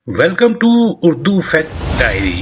Welcome to Urdu fact diary.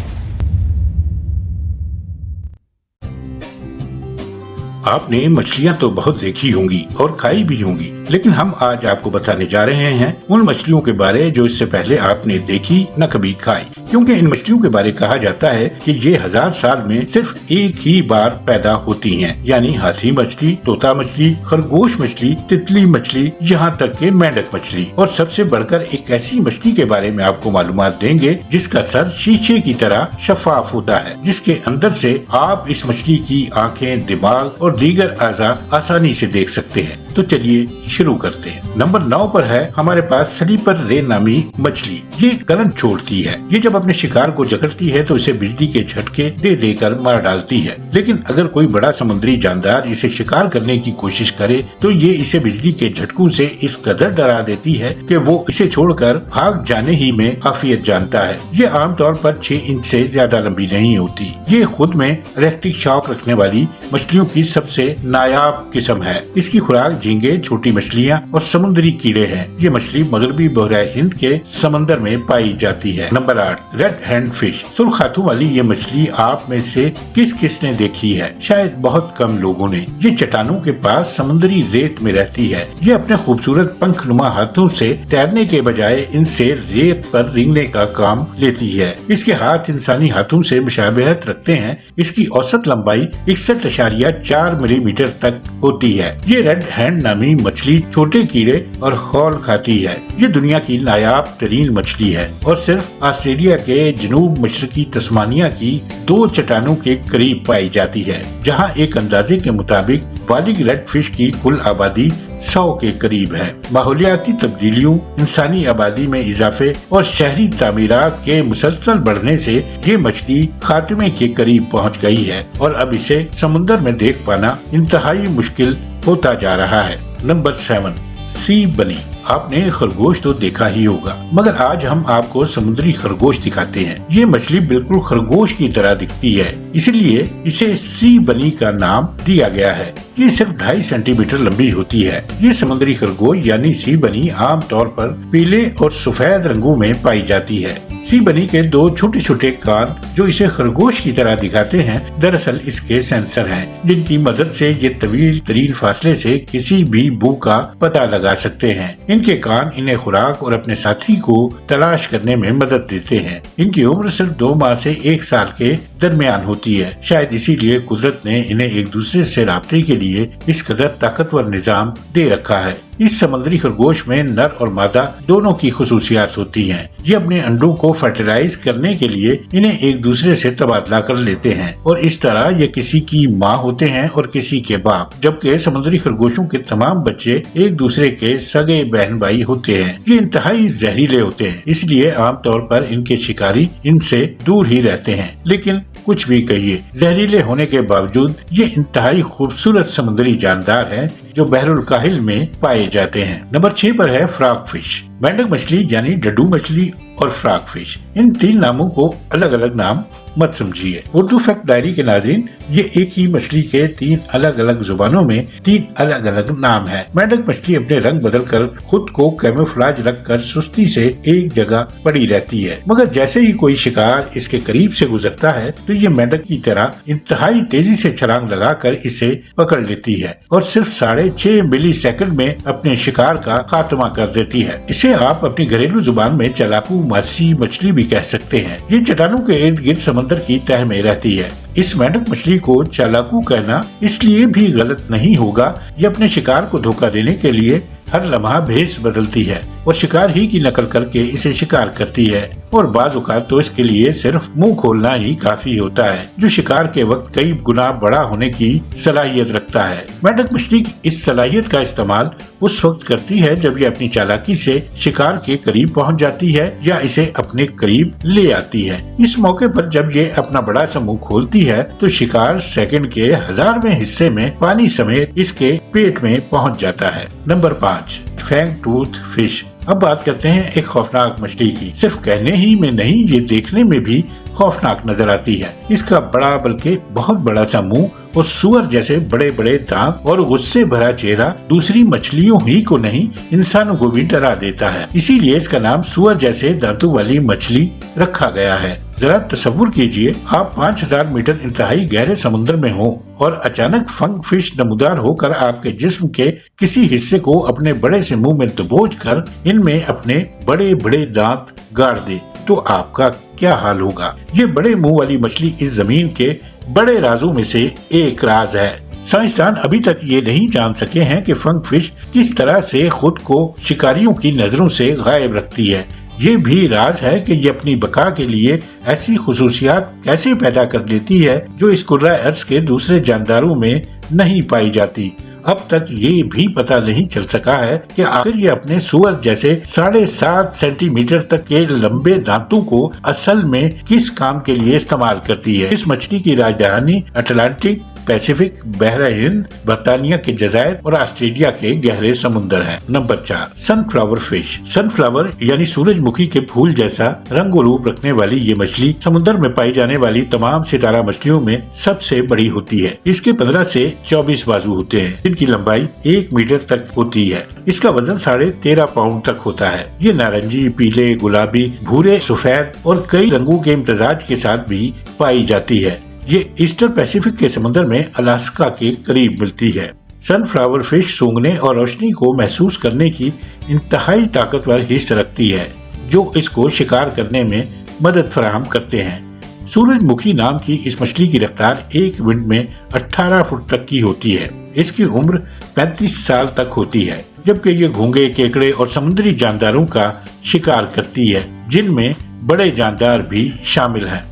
आपने मछलियां तो बहुत देखी होंगी और खाई भी होंगी, लेकिन हम आज आपको बताने जा रहे हैं उन मछलियों के बारे जो इससे पहले आपने देखी न कभी खाई। क्योंकि इन मछलियों के बारे कहा जाता है कि ये 1000 साल में सिर्फ एक ही बार पैदा होती हैं, यानी हाथी मछली, तोता मछली, खरगोश मछली, तितली मछली, यहाँ तक के मेंढक मछली। और सबसे बढ़कर एक ऐसी मछली के बारे में आपको मालूमात देंगे जिसका सर शीशे की तरह शफाफ होता है, जिसके अंदर से आप इस मछली की आंखें, दिमाग और दीगर आज़ा आसानी से देख सकते हैं। तो चलिए शुरू करते हैं। नंबर 9 पर है हमारे पास स्लीपर रे नामी मछली। ये करंट छोड़ती है। ये जब अपने शिकार को जकड़ती है तो इसे बिजली के झटके दे देकर मार डालती है, लेकिन अगर कोई बड़ा समुद्री जानदार इसे शिकार करने की कोशिश करे तो ये इसे बिजली के झटकों से इस कदर डरा देती है कि वो इसे छोड़कर भाग जाने ही में आफियत जानता है। ये आमतौर पर 6 इंच से ज्यादा लंबी नहीं होती। ये खुद में इलेक्ट्रिक शॉक रखने वाली मछलियों की सबसे नायाब किस्म है। इसकी खुराक झींगे, छोटी मछलियाँ और समुद्री कीड़े हैं। ये मछली मगरबी बहराए हिंद के समंदर में पाई जाती है। Number 8 red hand fish. सुर्ख हाथों वाली ये मछली आप में से किस ने देखी है? शायद बहुत कम लोगों ने। ये चट्टानों के पास समुद्री रेत में रहती है। ये अपने खूबसूरत पंखनुमा हाथों से तैरने के बजाय इनसे रेत पर रेंगने का काम लेती है। इसके हाथ इंसानी हाथों से मुशाबहत रखते हैं। इसकी औसत लंबाई 61.4 मिलीमीटर तक होती है। ये रेड हैंड नामी मछली छोटे कीड़े और खौल खाती है। ये दुनिया की नायाब तरीन मछली है और सिर्फ ऑस्ट्रेलिया के जनूब मशरकी तस्मानिया की 2 चट्टानों के करीब पाई जाती है, जहां एक अंदाजे के मुताबिक बालिग रेड फिश की कुल आबादी 100 के करीब है। माहौलियाती तब्दीलियों, इंसानी आबादी में इजाफे और शहरी तामीरात के मुसलसल बढ़ने से ये मछली खात्मे के करीब पहुंच गई है और अब इसे समुद्र में देख पाना इंतहाई मुश्किल होता जा रहा है। नंबर 7 सी बनी। आपने खरगोश तो देखा ही होगा, मगर आज हम आपको समुद्री खरगोश दिखाते हैं। ये मछली बिल्कुल खरगोश की तरह दिखती है, इसलिए इसे सी बनी का नाम दिया गया है। ये सिर्फ 2.5 सेंटीमीटर लंबी होती है। ये समुद्री खरगोश यानी सी बनी आमतौर पर पीले और सफेद रंगों में पाई जाती है। सी बनी के 2 छोटे छोटे कान जो इसे खरगोश की तरह दिखाते हैं, दरअसल इसके सेंसर हैं, जिनकी मदद से ये तवील तरीन फासले से किसी भी बू का पता लगा सकते हैं। इनके कान इन्हें खुराक और अपने साथी को तलाश करने में मदद देते हैं। इनकी उम्र सिर्फ 2 माह से 1 साल के दरमियान होती है। शायद इसीलिए कुदरत ने इन्हें एक दूसरे से राब्ते के लिए इस कदर ताकतवर निजाम दे रखा है। इस समुद्री खरगोश में नर और मादा दोनों की खुसूसियात होती हैं। ये अपने अंडों को फर्टिलाइज करने के लिए इन्हें एक दूसरे से तबादला कर लेते हैं और इस तरह ये किसी की माँ होते हैं और किसी के बाप, जबकि समुद्री खरगोशों के तमाम बच्चे एक दूसरे के सगे बहन भाई होते हैं। ये इंतहाई जहरीले होते हैं, इसलिए आमतौर पर इनके शिकारी इनसे दूर ही रहते हैं। लेकिन कुछ भी कहिए, जहरीले होने के बावजूद ये इंतहाई खूबसूरत समुद्री जानदार हैं जो बहरुल काहिल में पाए जाते हैं। नंबर 6 पर है फ्रॉग फिश। मेंढक मछली यानी डड्डू मछली और फ्रॉग फिश, इन 3 नामों को अलग अलग नाम मत समझिए। उर्दू फैक्ट डायरी के नाज़रीन, ये एक ही मछली के 3 अलग अलग जुबानों में 3 अलग अलग नाम है। मेंढक मछली अपने रंग बदलकर खुद को कैमोफ्लेज रखकर सुस्ती से एक जगह पड़ी रहती है, मगर जैसे ही कोई शिकार इसके करीब से गुजरता है तो ये मेंढक की तरह इंतहाई तेजी से छलांग लगाकर इसे पकड़ लेती है और सिर्फ 6.5 मिली सेकंड में अपने शिकार का खात्मा कर देती है। इसे आप अपनी घरेलू जुबान में चालाकू मासी मछली भी कह सकते हैं। ये चट्टानों के इर्द गिर्द समंदर की तह में रहती है। इस मेंढक मछली को चालाकू कहना इसलिए भी गलत नहीं होगा, ये अपने शिकार को धोखा देने के लिए हर लम्हा भेष बदलती है और शिकार ही की नकल करके इसे शिकार करती है और बाज औक़ात तो इसके लिए सिर्फ मुंह खोलना ही काफी होता है, जो शिकार के वक्त कई गुना बड़ा होने की सलाहियत रखता है। मेंढक मछली की इस सलाहियत का इस्तेमाल उस वक्त करती है जब ये अपनी चालाकी से शिकार के करीब पहुंच जाती है या इसे अपने करीब ले आती है। इस मौके पर जब ये अपना बड़ा सा मुंह खोलती है तो शिकार सेकंड के 1000वें हिस्से में पानी समेत इसके पेट में पहुंच जाता है। Number 5 fang tooth fish. अब बात करते हैं एक खौफनाक मछली की। सिर्फ कहने ही में नहीं, ये देखने में भी खौफनाक नजर आती है। इसका बड़ा बल्कि बहुत बड़ा सा मुंह और सूअर जैसे बड़े बड़े दांत और गुस्से भरा चेहरा दूसरी मछलियों ही को नहीं इंसानों को भी डरा देता है। इसीलिए इसका नाम सूअर जैसे दांतों वाली मछली रखा गया है। जरा तसव्वुर कीजिए, आप 5000 मीटर इंतहाई गहरे समुद्र में हो और अचानक फंग फिश नमूदार होकर आपके जिस्म के किसी हिस्से को अपने बड़े से मुंह में दबोच कर इनमें अपने बड़े बड़े दांत गाड़ दे तो आपका क्या हाल होगा। ये बड़े मुंह वाली मछली इस जमीन के बड़े राजों में से एक राज है। साइंसदान अभी तक ये नहीं जान सके हैं कि फंग फिश किस तरह से खुद को शिकारियों की नजरों से गायब रखती है। ये भी राज है कि ये अपनी बका के लिए ऐसी खुसूसियात कैसे पैदा कर लेती है जो इस कुर्रा अर्ज के दूसरे जानदारों में नहीं पाई जाती। अब तक ये भी पता नहीं चल सका है कि आखिर ये अपने सूअर जैसे 7.5 सेंटीमीटर तक के लंबे दांतों को असल में किस काम के लिए इस्तेमाल करती है। इस मछली की राजधानी अटलांटिक, पैसिफिक, बहरा हिंद, बर्तानिया के जजायर और ऑस्ट्रेलिया के गहरे समुद्र है। Number 4, sunflower fish. सनफ्लावर यानी सूरजमुखी के फूल जैसा रंग और रूप रखने वाली ये मछली समुद्र में पाई जाने वाली तमाम सितारा मछलियों में सबसे बड़ी होती है। इसके 15 से 24 बाजू होते हैं, जिनकी लंबाई 1 मीटर तक होती है। इसका वजन 13.5 पाउंड तक होता है। ये नारंगी, पीले, गुलाबी, भूरे, सफेद और कई रंगों के इम्तजाज के साथ भी पाई जाती है। ये ईस्टर्न पैसिफिक के समुद्र में अलास्का के करीब मिलती है। सनफ्लावर फिश सूंघने और रोशनी को महसूस करने की इंतहाई ताकतवर हिस्सा रखती है, जो इसको शिकार करने में मदद फराहम करते हैं। सूरजमुखी नाम की इस मछली की रफ्तार 1 मिनट में 18 फुट तक की होती है। इसकी उम्र 35 साल तक होती है, जबकि ये घोंगे, केकड़े और समुद्री जानदारों का शिकार करती है, जिनमें बड़े जानदार भी शामिल हैं।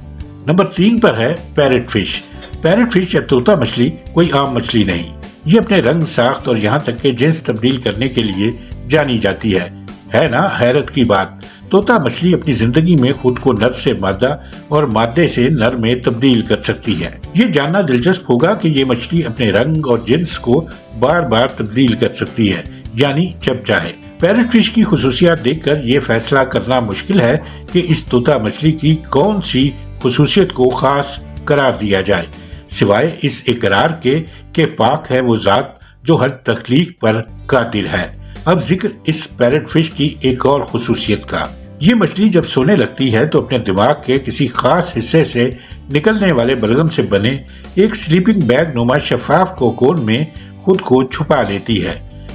नंबर 3 पर है पैरेट फिश। पैरेट फिश या तोता मछली कोई आम मछली नहीं। ये अपने रंग, साख्त और यहाँ तक के जिन्स तब्दील करने के लिए जानी जाती है ना हैरत की बात। तोता मछली अपनी जिंदगी में खुद को नर से मादा और मादे से नर में तब्दील कर सकती है। ये जानना दिलचस्प होगा कि ये मछली अपने रंग और जिन्स को बार बार तब्दील कर सकती है, यानी जब चाहे। पैरेट फिश की खुसूसियात देखकर ये फैसला करना मुश्किल है कि इस तोता मछली की कौन सी खुसूसियत को खास करार दिया जाए, सिवाय इस इकरार के पाक है वो जात जो हर तख्लीक पर कादिर है। अब जिक्र इस पैरेट फिश की एक और खुसूसियत का। ये मछली जब सोने लगती है तो अपने दिमाग के किसी खास हिस्से से निकलने वाले बलगम से बने एक स्लीपिंग बैग नुमा शफाफ कोकोन में खुद को छुपा लेती है।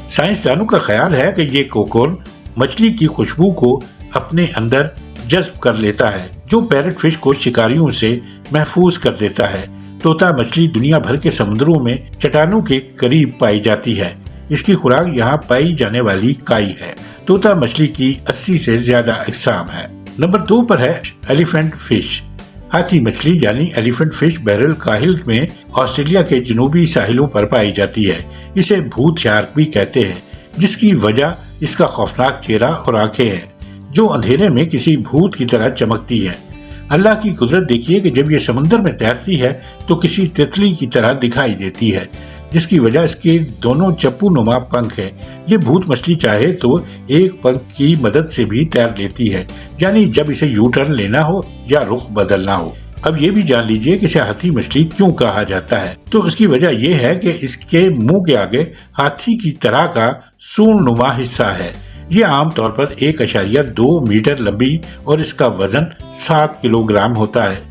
साइंसदानों का ख्याल है कि ये कोकोन मछली की खुशबू को अपने अंदर जज्ब कर लेता है, जो पैरेट फिश को शिकारियों से महफूज कर देता है। तोता मछली दुनिया भर के समुद्रों में चट्टानों के करीब पाई जाती है। इसकी खुराक यहाँ पाई जाने वाली काई है। तोता मछली की 80 से ज्यादा अक़साम है। नंबर 2 पर है एलिफेंट फिश। हाथी मछली यानी एलिफेंट फिश बहरुल काहिल में ऑस्ट्रेलिया के जनूबी साहिलों पर पाई जाती है। इसे भूत शार्क भी कहते हैं, जिसकी वजह इसका खौफनाक चेहरा और आंखें हैं, जो अंधेरे में किसी भूत की तरह चमकती है। अल्लाह की कुदरत देखिए कि जब ये समुद्र में तैरती है तो किसी तितली की तरह दिखाई देती है, जिसकी वजह इसके दोनों चप्पू नुमा पंख है। ये भूत मछली चाहे तो एक पंख की मदद से भी तैर लेती है, यानी जब इसे यू टर्न लेना हो या रुख बदलना हो। अब ये भी जान लीजिए कि इसे हाथी मछली क्यों कहा जाता है। तो इसकी वजह यह है कि इसके मुंह के आगे हाथी की तरह का सूंड नुमा हिस्सा है। ये आमतौर पर 1.2 मीटर लंबी और इसका वजन 7 किलोग्राम होता है।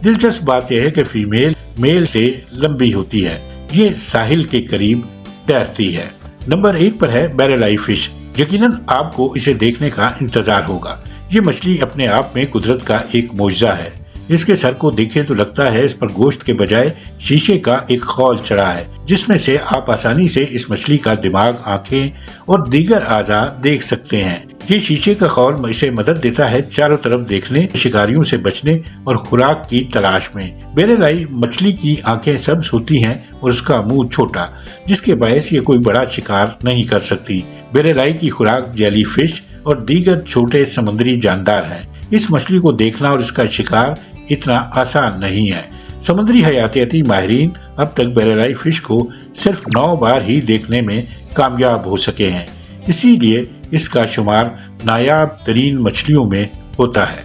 दिलचस्प बात यह है कि फीमेल मेल से लंबी होती है। ये साहिल के करीब तैरती है। नंबर 1 पर है बैरलाई फिश। यकीनन आपको इसे देखने का इंतजार होगा। ये मछली अपने आप में कुदरत का एक मोइज़ा है। इसके सर को देखें तो लगता है इस पर गोश्त के बजाय शीशे का एक खौल चढ़ा है, जिसमें से आप आसानी से इस मछली का दिमाग, आंखें और दीगर आज़ा देख सकते हैं। ये शीशे का खौल इसे मदद देता है चारों तरफ देखने, शिकारियों से बचने और खुराक की तलाश में। बैरलाई मछली की आंखें सब्ज होती हैं और उसका मुंह छोटा, जिसके बायस ये कोई बड़ा शिकार नहीं कर सकती। बैरलाई की खुराक जेली फिश और दीगर छोटे समुद्री जानदार है। इस मछली को देखना और इसका शिकार इतना आसान नहीं है। समुद्री हयातियाती माहिरीन अब तक बैरलाई फिश को सिर्फ 9 बार ही देखने में कामयाब हो सके हैं, इसीलिए इसका शुमार नायाब तरीन मछलियों में होता है।